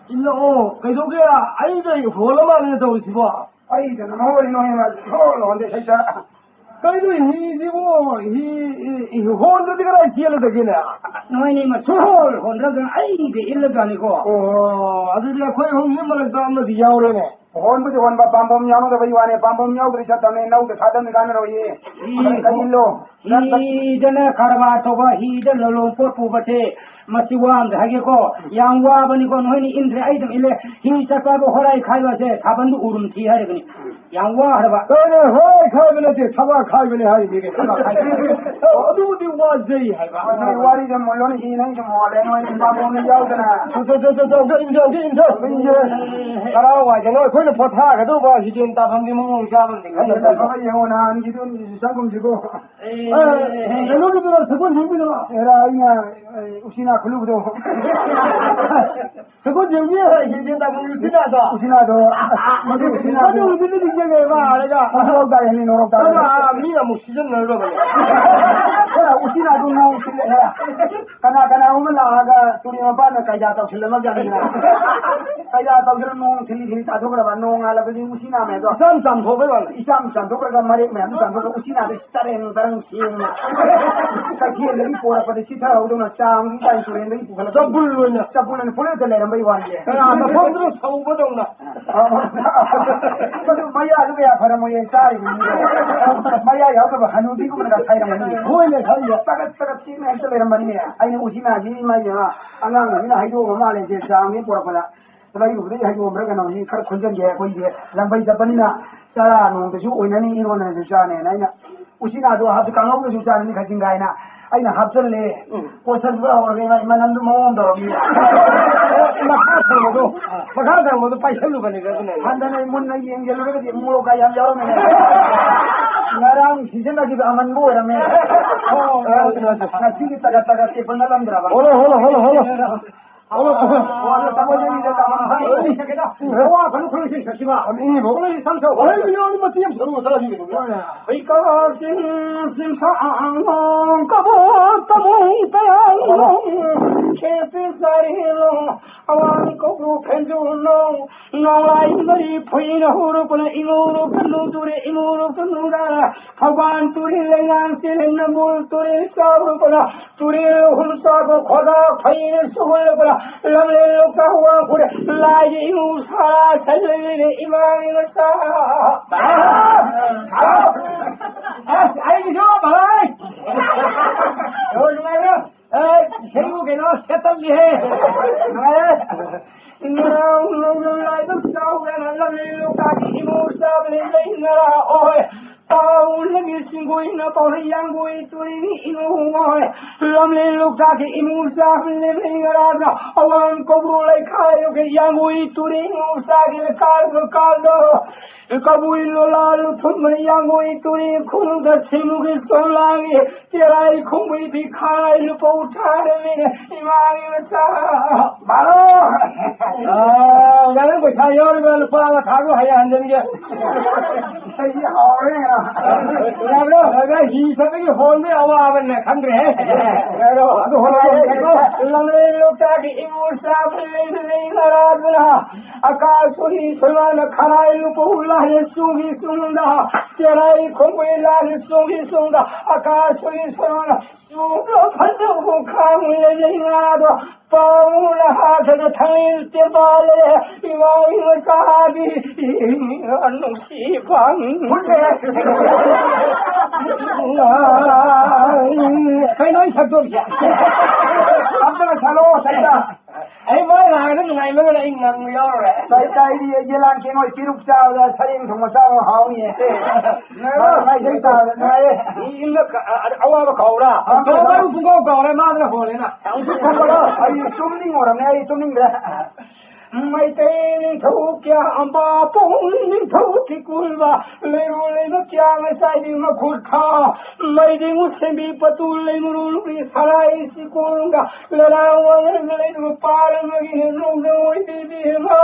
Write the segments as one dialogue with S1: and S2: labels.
S1: 일로 그쪽에 아이들 홀로만 해도 싶어.
S2: 아이들은 홀로한데 살짝.
S1: 그래도 이지고 이 혼자들이 기회를 되기네.
S2: 너희는 뭐 소홀 혼자든 아이들 일도 아니고.
S1: 아들이야 거의 홍신만을 또 한번 야오래네.
S2: 혼부지 혼바 밤범 야노도 버리와네 밤범 야오들이 쳤다네 나우도 가던 가느로 일로 이전에 가르바토가 히들 롤롱 포푸버체 마시와한데 하겠고 양와버니고 너희는 인트레 아이템 일레 히차파고 호라이 카이바세 가반도 우름티 하려그니 양와 하라바
S1: 그래 호라이 카이바네 타바 카이바네 하이 미게 타바 카이바네 어두디 와제이 하이바
S2: 와리 좀 물론 히는 좀 몰래 너희 밤범 야오드나
S1: 저 인저 가라와 저는 거기는 포타가도 봐 히든 따밤디 몽몽 샤는데
S2: 간다 가가 영원한 안 기든 상금 주고
S1: 내놈들은 서건 정비더라.
S2: 에라 이나 우시나 글루도
S1: 서건 정비야 히든다 보니 지나서
S2: 우시나도
S1: 우시나도 우리들이 이제 봐 내가
S2: 노력다 해니 노력다
S1: 아 미나 뭐 시즌 ner로 그래
S2: 에라 우시나도 나 우시나 가나 오면 나가 둘이 만나 가자도 틀려만 자는구나 가자도 그런 농 틀리 다 도그라 농 알아버지 우시나 매도
S1: 삼삼 도배가
S2: 이삼 도그라 말이 매도 삼도 우시나도 스타레는 다른 시행나 kakiye lagi pora pada cita udona sang kita itu yang lagi bukan sabulnya boleh terlebih banyak wajah
S1: ama pondro sau bodongna
S2: betul maya itu ya pada mau yang cari maya ya kalau hanuti itu mereka cari mana
S1: boleh kaya
S2: takat sih yang terlebih banyak ya ini usina sih maya angang ini hidup mama lensi sang ini pora pada lagi bukan hidup mereka nanti kalau konjen dia koi dia lambai sapanina salah nunggu tu ini irwan itu sana nanya usina tu habis kalau tu susah ni kacing gaya na, aina habis le, kosan berapa orang ni mana tu mau dorong ni.
S1: Makan tu paisa lu kan ni kan?
S2: Anda ni mun ni yang jalur ke dia mulu kaya yang jauh ni. Ngarang season lagi aman bu orang ni. Nasi kita kata penalam berapa?
S1: Holo.
S2: Wah, sama jadi dia taman saya.
S1: Ini sekedar. Wah, kalau kalau sih siapa? Ini boleh samsau. Boleh ni orang mati yang seru salah juga.
S2: Ika sing sang kabut tayang kepi sarilo awan kopru penjuno nolai dari puina huru pula inguru kanu da kawan turi lengan silen nambul turi sabru pula turi hulsa ko khoda phain suhul pula lamle lokahwa pura lai usara chalile imam sa 아이 저 말아이 요즘에는 세우게 너 세탈리 해 너는 라이브 싸우는 람리로 가기 모습을 내느라 오해 Paulemi singuina pauli yangui turini inuhoi lamle lukake imusa levingarada awan kobrulai kayo ke yangui turini usage kaldo kabuilo lalu thumma yangui turini khunda simuge solage terai khumui bikhai lu pauthare mine imani sa baro galan ko sayor gal pa thago haya hanjenge sai aure Lalu, agar hisap ini holme awan nak kandre. Lalu, aku holme. Lalu luka di imur sabri lengarat bela. Akal suni selana karai lupa ulah sungi sunda. Cerai kumpul lah sungi sunda. Akal suni selana sunda pada bukan lengarat. Paula hasil tangil tebale iwai sahabi nusibang. Kau ni satu dia. Apa nak salah saya? Mai lah ni ngai mana ingat mula. Saya dia jalan kengoi piruk sah dah sering semua sah hau ni. Mai saya tahu ngai. Ini awal kau lah. Kau kau lah mana boleh nak. Ayo sumling orang ni, ayo sumling dah. Mai tên thâu kia amba pong thâu ki kulwa le kya ngai sai ding ma khut kha mai ding u sembi patul le murul ri sarai si konga la la wa le du par ngi no no di ma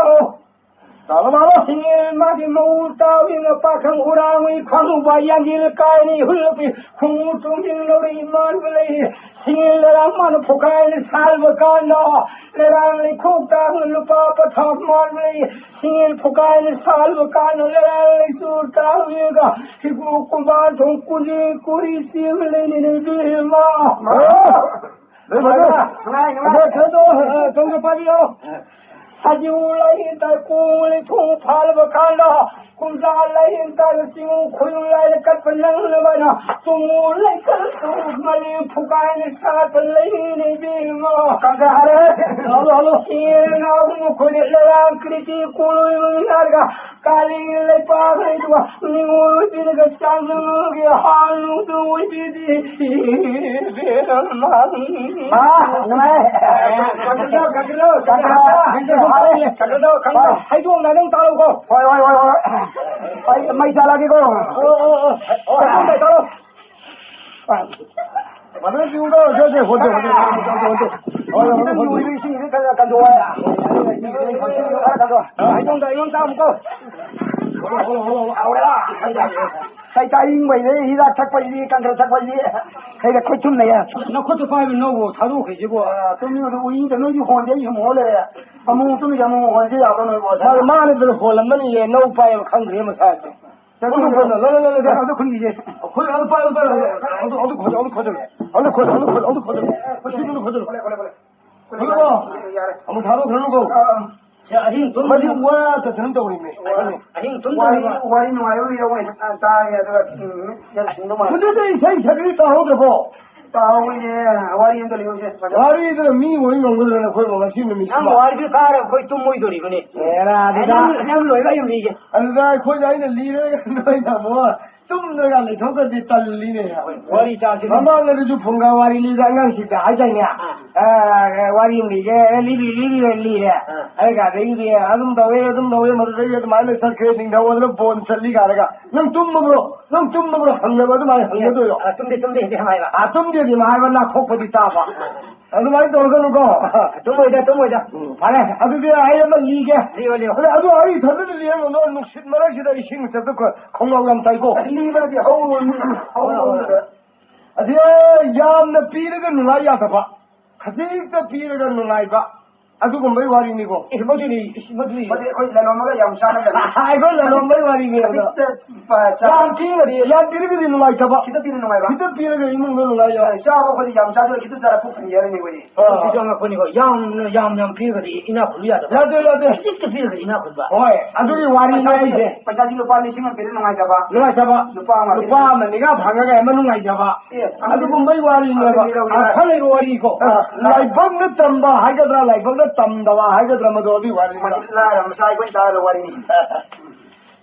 S1: 나가봐.
S2: 생일 마디 모따위가 빠강 우랑의 광우바 양길 까니 흘러비 홍무중진 노래 만글레 생일 내랑만 포카일 살버간다 내랑리 콕당을 루파파 탑만글레 생일 포카일 살버간다 내랑리 술따위가 희구구바 동꾸지 꾸리 씨글레니를 빌마
S1: 왜 말이야?
S2: 저도 동접하지요 사지울라인 딸 꿈을 통팔버 간다 꿈자라인 딸 싱우 고용라인 갓벌랑르바나 뚱울라인 kal수 말리 푸가인 사들레니 비마
S1: 감사하래.
S2: 알로 히나고 고릴라 크리티 꿀을 나르가 칼리레 파르두가 니울 비르가 상승이 한루도 비디 베란만
S1: 정말.
S2: 가그러 하이도 나는 따라오고
S1: 와이 마이살하기고.
S2: 따라오
S1: 맞는 지우가 저제 호재. 우리 신이 간다 좋아야.
S2: 하이도 나는 따라오고
S1: Sai in vậy đấy, hi ra chắc vậy đi, càng chắc vậy đi, hay là khơi chung này à?
S2: nó có phải nó vô tháo đủ cái gì bộ
S1: Tôi như tôi uống, tôi nói như hoàn thế như mỏ này à? Amu tôi như amu hoàn thế nào tôi nói bỏ
S2: sao
S1: sao?
S2: mà nó được hồ là mình ye nấu phải không thể mà sao
S1: Tôi không có nữa, nó tôi không gì.
S2: khơi nó phải
S1: Amu tháo đâu nó có.
S2: 아니 돈
S1: Mà đi qua tôi thấy đâu này.
S2: 아니 돈
S1: Wari ngoài bây giờ ngoài ta tôi giờ xin đâu mà.
S2: 근데 이 생이 저기 다 하더고
S1: Tao bây giờ wari em tôi liều chứ.
S2: 와리들 미 원인 연구를 거의 뭔가 쉬는 미
S3: 난 와리를 가라 거의 좀 모이더리 그네.
S1: Era đi ra.
S3: 그냥 로이가 좀 이게.
S2: 알다 거기 아이는 리를 너희가 뭐좀 너가 내 저거지 딸리네
S3: 와리 자지.
S2: 엄마가 좀 본가 와리 리장강 시대 하잖냐 와리 리게 리리래 아이가 리리 아줌도 왜 뭐도 저기 마음에 설케 딩다 오늘 본 설리 가라가 넌좀 먹으러 한여가도 많이 한여도요
S3: 좀 돼, 하마이가.
S2: 아 좀 되지 마이가 코코디 따봐 아주 많이 돌거는 거
S3: 좀 모이자.
S2: 그래 아주 그 아이만 리게
S3: 리얼리요.
S2: 그래 아주 아이 저들을 리에 너 녹십 말하시다 이 신경도 그 건강감 달고
S1: Liba thì hầu
S2: 아주 야암나 비르가 누나야 봐 가지가 비르가 누나이봐 아주 그 뭐 와리니고
S3: 뭐들이
S1: mà thì coi là nó mới dòng sao nó gần.
S2: 아이고 나도 뭐 와리니고
S1: Và sao?
S2: 야 비르가 야 비르가 누나이다 봐
S1: Kita tin ngoài ba.
S2: 기타 비르가 있는 거 누나야
S1: Sao có thì dòng sao cho kita cara puk ni ni vậy.
S3: 비정아 보니까 양 비거리 이나 굴려야 돼.
S2: 야들
S3: 진짜 비거리 이나 굴봐.
S2: 어이 아주 와리나 이제
S1: Pasal si lupa ni singan pilih nungai jaba.
S2: 누가 잡아
S1: Lupa
S2: 누가 내가 방아가 애만 누가 잡아 아주 그 뭐 와리니가 아 칼레로 와리고 라이방을 땀바 하이가드라 라이방을 땀다와 하이가드라 뭐 어디 와리니가
S1: Masih lah, masai pun tak ada wari ni.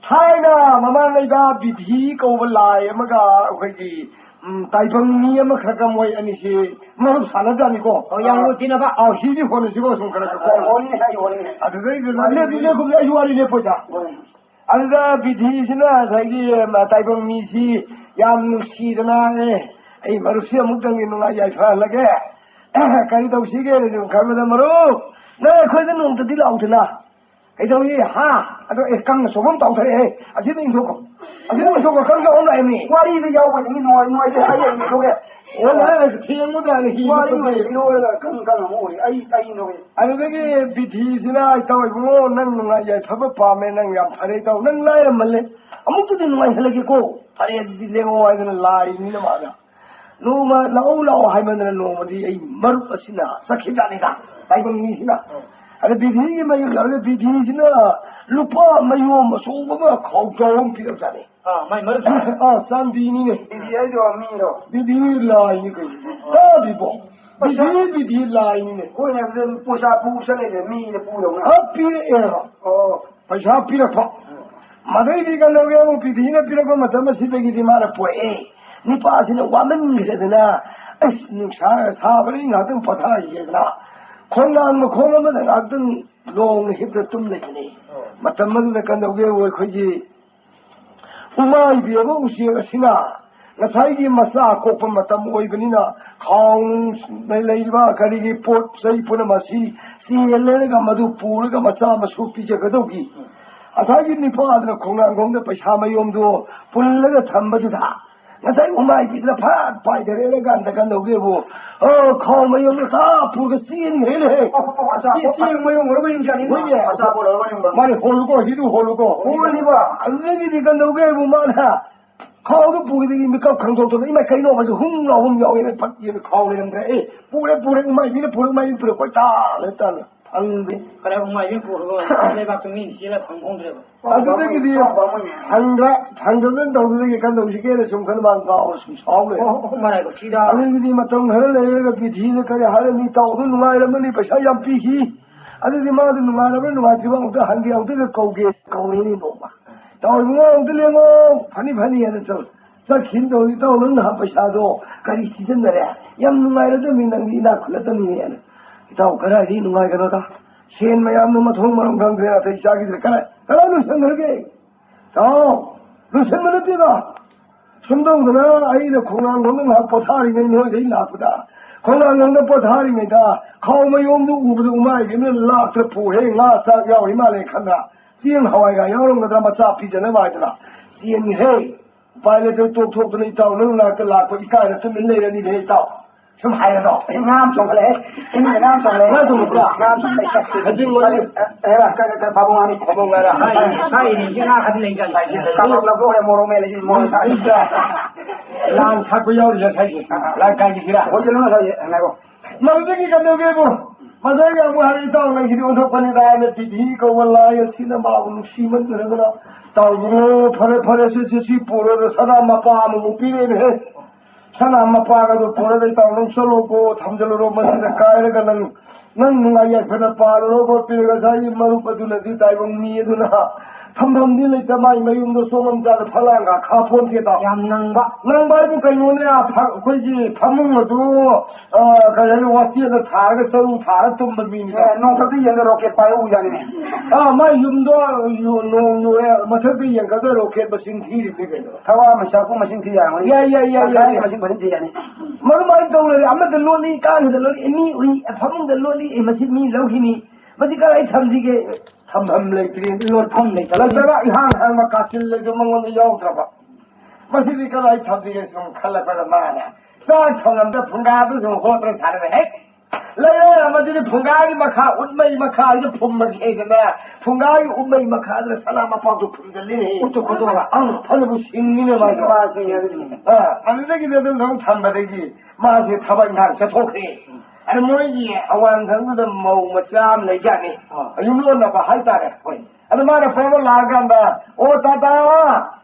S2: 타이나 마마네가 비비 거블라에 뭐가 거기 다이방니 뭐 그렇게 뭐 아니시 뭐 살아다니고
S3: 양고 지나봐.
S2: 아 히디 보내시고 좀 그렇게
S1: Wari ni hai wari ni.
S2: 아 그래 이제 그 유아리네 보자 안다 비디시나 자기 다이방미시 얌누시드나 에이 마루시아 묵당이 누가 야이파라게 가리도 시계를 좀 가면 말어 나 거기는 놈도 딜아웃나 이동이 아도 강 소금 따오래 아시는 인소고 강가 온라인이
S1: Wari ni jauh ni nuai je hai ni tu ke.
S2: 원래 태양보다 아니
S1: Wari ni lo kan mu ni ai no ke.
S2: 아니 그게 비디시나 있다고 뭐 누가 야이파 밤에 난 파래도 난 라이를 말래 아무것도 누가 해라고 파래 딜레고 와이는 라이니 말아 노마 라오라오 하면은 노마디 이 머르시나 사키자니가 다이방미시나 아니 비디니 마요 열레 비디니시나 루파 마요 마소가 거겨온 필요잖아
S3: 많이 멀어.
S2: 산디니네
S1: Dia itu miro.
S2: 비디 라이니 그 다디보 비디 라이니네
S1: Kau ni pusat pusat ni mi ni pu dong.
S2: 아피에 에라
S1: Oh,
S2: 파샤 피라토 마데이가 너게 비디나 피라고 마타마 시베기디 마라 포에 니 빠지는 와면 그래드나 에스 사버리 나든 버타 이게나 콩나는 뭐 콩나면 나든 롱 힙도 좀 내기니 마타마도 내가 너게 왜 거기 우마이 비하고 우시가 시나 나사이기 마사 코파 마탐 오이그니나 강 레이바 가리기 포 사이 포나 마시 시엘레가 마두 부르가 마사 마수 피제 거도기
S1: 아사기니 포하드나 공항공대 바샤마용도 불러가 담바주다 나사이 우마이비드나 파이데레가 간다 오게고 거마용도 다 불가 씨인해래
S2: 씨인마용 얼마인지 아니
S1: 아사볼 얼마인가 많이 홀고 히도 홀고 홀리바 안내기니까 오게고 많아 거기 부기들이니까 강도도 이마 가이노 가서 흥나흥여에 받기를 거울이는데 뿌레 우마이비는 뿌레 꼴다 했다는 안돼
S3: 그래 우마이비 부르고 내가 좀 시라 방송들어
S1: 아그들이 방금은 너희들이 간다 우시게를 좀 그만 가오 좀 사오래
S3: 말아 이거 지다
S1: 아그들이 맞던 하를 내가 비디를 그래 하는 이 따오는 누가이라면 이 바샤야 비히 아그들이 마도 누가라면 누가지방 없다 한개 없다 거기니 놓마 따오는 어들레고 파니 하는 저 긴도 따오는 한 바샤도 가리 시즌들에 얌 누가이라도 민당이나 굴렀던 이미야는 이따오 그라이 누가이가로다 시엔 마얌 누마 통마랑 강그래나 대시하기들 그라는 생각하게 루센문을 뛰다 순동그나 아이를 공항공은 보타리는 너희들이 나쁘다 공항공도 보타리니다 가오마 용도 우부도 우마이기는 라트를 포해 나사 야오리 말에 간다 시엔 하와이가 여러 거다 마사 피전에 말이다 시엔 헤이 파일레트 톡톡도 있다오는 라고 이까이를 좀 밀레이는 일이 있다 좀 하여도
S2: ngam trong lễ ngam trong lễ ngam trong lễ
S1: 가진 거니
S2: 에라 까까 바봉아니
S1: 바봉아라
S3: 사이니 지나 같은 얘기가
S2: 까먹라 고래 모로멜이 모 사이
S1: 난 자꾸 여기서 살지 난 가기 싫어
S2: 호질만 사이 나고
S1: 망정이 간다고 마사가 뭐 하는 땅은 기도 덕분이다 하면 비디가 원라에 시나마고 심은 그러거나 따로 퍼레시 보러를 사람 아빠하면 못 비례네 sana mapagado porade taunong sologo thamjaloro masida kairaga nang nungai phena parlo go pirga sai marupaduna di taibong ni duna thamdam di leita mai mayum do somam ja phalanga khapon ke da
S3: yam nangba
S1: bu kainone a khoji phamung do kalani wati da thaga saru thara tum mi ni
S2: no thadi yang rocket pai u jani
S1: mai yum do yu no mathadi yang ka rocket basin thi ri ke
S2: thawa ma shaku machine thi ya
S1: ya
S2: machine bani thi yani
S1: marmai dawle amma da loli ka da loli ni ui phamung da loli machine mi lohini machine ka ai thamjige tham leitrin lor tham nei kala daga ihan ma kasil le mangon yaw traba masili kala ai thamjige sum khala kala mana sa thongam da phunga du sum ho tra thar he laya majini phunga gi makha unmai makha ji phum ma ge na phunga gi unmai makha da salama pa du phum jalli ne to ko to ang phalbu sinni ne ma
S2: sin ya ni
S1: anudagi de dong tham ba de gi ma se thabai ngar cha thokhe anh nói gì ông thằng nó màu mà xám này vậy này, anh luôn là phải hay ta đấy, anh mà nó phải nó làm cái đó, ô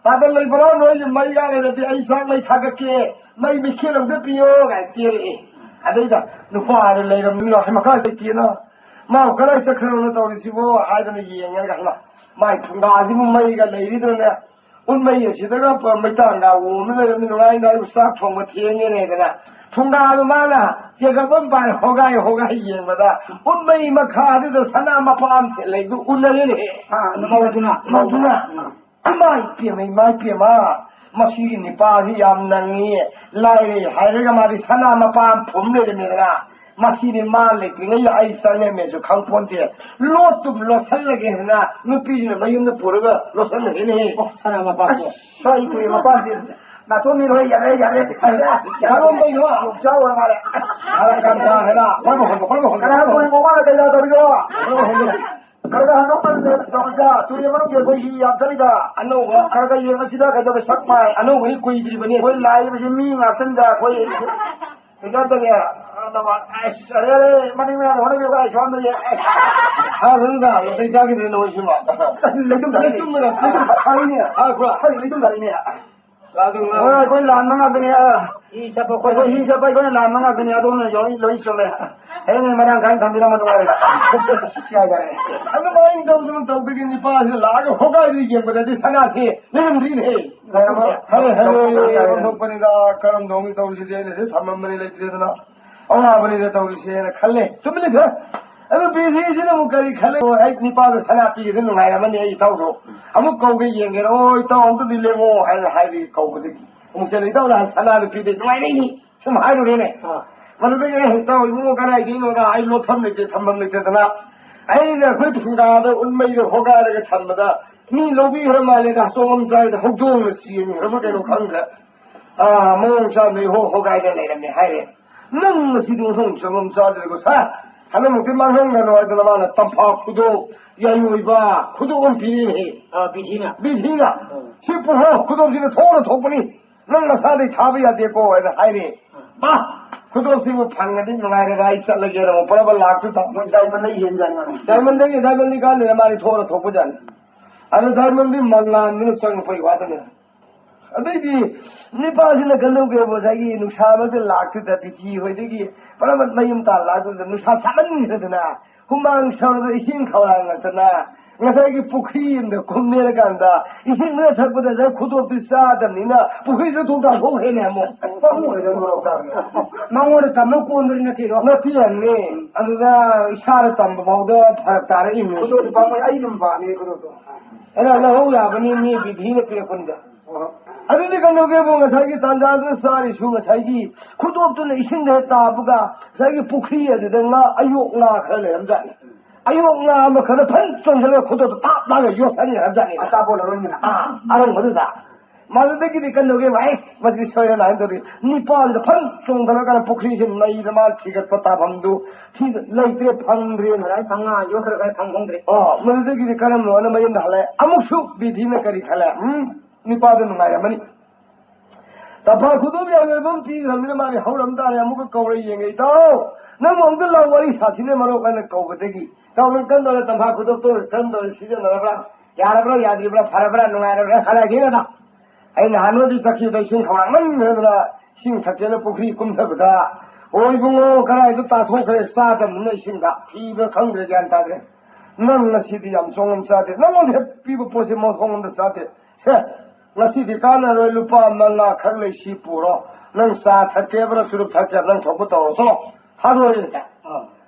S1: ta lấy bữa nói gì mấy cái này thì anh sang lấy thằng cái mấy bị kia làm cái piu cái kia này, anh thấy chưa, nó pha rồi lấy làm nó hay mà cái kia nó, mà cái này sẽ không nó tao đi xíu, ai đó này gì anh cái nào, mà thằng nào gì mà mấy cái lấy đi rồi nè, ông mấy cái gì đó cái mấy thằng nào, mình là mình nói này sát phong mà thiên như này nè. 통가도 많아. 제가 본반 호가이 얘마다 운명이 막 가도 사나 마파암 텔레고 운명이네. 마우두나. 마이 피마. 마시니 바지 얌낭이 라이 하이르가 말이 사나 마파암 봄내리면라. 마시니 말레 그냥 아이살레면서 강폰제 로또 살려게 해나 누피지는 마윤도 보르가 로살레네.
S3: 사나 마파
S2: 사이 그리 마파 na to mi roi ya le
S1: 가론 거 이거
S2: chao ra ma le
S1: 감사해라. 빨고
S2: kana ko ko ma de la to yo karga no pa de to ja tu ye manu ke ko hi ya dari da
S1: ano ba
S2: karga ye ma sida ka da sak mai
S1: ano wani koyi bi bane
S2: ko lai bi mi nga tan da ko ye ga da ya da ma asare mani me ho ne bi ga shwan de
S1: ha runda lo dai jagi de no shi ma
S2: le tum da hai ni
S1: ha kula
S2: hai le tum da ni
S1: la dung
S2: ôi con làm nó ngập bên
S3: 이 잡고
S2: coi hi sao coi con làm nó ngập bên đó nó rồi lối xuống này thế nên mà đang cắn thằng đi đâu mà đâu rồi chia cái
S1: ano ba yung dawdang tawbigin ni pa sila ako hokay di ba dati sanati nem din he halo pa nila karam dongi tawli de ne thamam mani le de na awa bani de tawli se na khalle tumle ga ano bisi sina mo kari khalle ai ni pa sanati de no ngai mani ai tawdo amu kau ge yeng ge oi taw to di le mo hai di kau ba di mo se le taw la sanati pi de ngai ni sum hai do ne manu de ge taw mo ka nai di no ga ai lo tham le je thamam le de na ai ne khoi phung da de un mai de hoga de tham da 你老比他妈的，说我们在的好多的事情，什么这种看着啊，梦想美好好改的来了没还嘞？那么是种从什么在这个啥？还能么跟马上的话，他妈的当跑苦多，要有一把苦多我们比你
S3: 比起呢，
S1: 比起啊，去不好苦多就是拖了拖不你，那么啥的差不也得过来的还嘞？啊。苦多是我盘个的，弄来个一下来给了我，不然我拉出到我咱们的现在呢，咱们的干的嘛的拖了拖不着。अरे धर्मंदी मंगलान ने संग कोई बात नहीं अबे जी नेपाल से गंदों के बोझागी नुकसान में लाख तक पिछी हो देगी पर मत मयम ताल लाख तो नुकसान सामन नहीं रहता हुमांग शौर तो इसी खावांगा चना ngasa ki pukhi in the kummer ganda isi ne thak da ja khudo pisa da ni na pukhi se tu da ho he ne mo pa mo de ro ta ma mo de tam ko ndir ne ti ro na ti ne anu da ishara tam ba da phar ta re ni khudo pa mo ai nam ba ne khudo to era na ho ya bani ni vidhi ne pe kun da अरे निकल लोगे वो गसाई तांजाल में सारी शू गसाई खुद अब तो नहीं सिंह है ताबगा साई पुखरी है जितना अयो ना खले हम जाने अयो ना हम खले फन चंदले खुद तो ताप ना यो सनी हम जाने ऐसा बोल रहे हैं हां अरे मददा मदद की निकल लोगे भाई बस की शोर ना तो नेपाल फन चंदले का पुखरी से नहीं जमा ठीक है पता हम दो ठीक लेते फंग रे ना फंगा यो कर फंग रे ओ मदद की निकल हम ना मैं डाले अमुक शू विधि में करी खले निपादन नंगाया मनी तब खुद भी अगर बम चीज हमने मारे हौरम दारे अमुक कौरे येंगे तो न मंगल लावारी साथी ने मरो कने कौबतेगी तो मन कन दले तंबा खुद तो कन दले सीजन नरबरा यारबरा यादरिबरा फरबरा नंगायरबरा खला गेना ai nano di sakhi dai sing khawang man ne sing thakele pukri kum thabda oi bungo kara du ta thong khre sa da ne sing da thi be khang de jan ta de nan na si di yam song sa de nan mo de pi bo po se mo song de sa de se ngasi di kana ro lupa manga khang le si pu ro nang sa thake bra surup thake nang thobu to so ha ro yin ta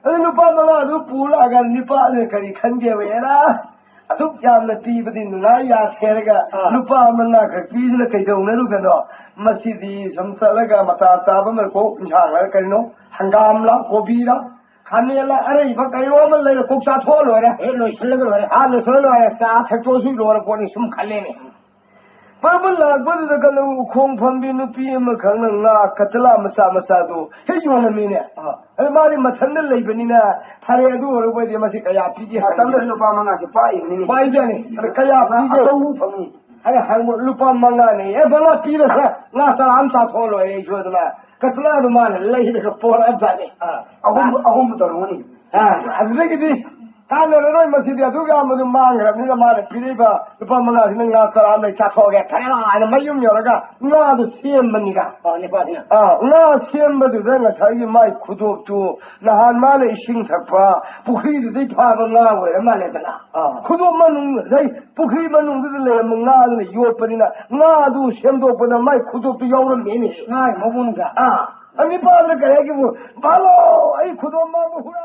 S1: ai lupa manga du pu la ga nipa ne kari khan ge we la aduk yam na ti bdi na ya khere ga lupa manga ka pi ne kai dong ne lu ga no masi di samsa la ga mata ta ba me ko chang la kai no hangam la gobi la खाने ला अरे इबा कइरो में ले कुकसा थो लो रे ए लो छल लो रे हां लो छल लो रे सा थटो सु लो रे कोनी सुम खाले ने परबल ला बद द गल खोंग फंबी नु पी म खंग ना कतला मसा मसा दो हे यो न मी ने अरे मारी मथन ले बनी ना थारे दु रो बे दे मसी कया पी जी तम द लुपा मंगा से पाई नि पाई जाने अरे कया पी जे तो फंगी अरे हंग लुपा मंगा ने ए बला पी रे ना सा हम ता थो लो ए जो दला कतला रुमान ले के पोर अब जाने अहम तरोनी अबले की काले रो मसीद अदुगा मदु मांग रबनी मारे पिरेबा लुपा मंगा सिन ना सरा में चाथोगे थारा ना मयुम योरगा ना दु सेम बनिगा ने पासिना ना सेम बदु ना साई माई खुदो तो नहान माले इसिंग थपा पुखरी दु फा बंगा वे माले बना खुदो मनु जई पुखरी मनु दु ले मंगा ने योपनिना ना दु सेमदो पना माई खुदो तो योरम मेनी नाय मबुनगा अमी पादर करे कि वो बालो आई खुदो मा हुरा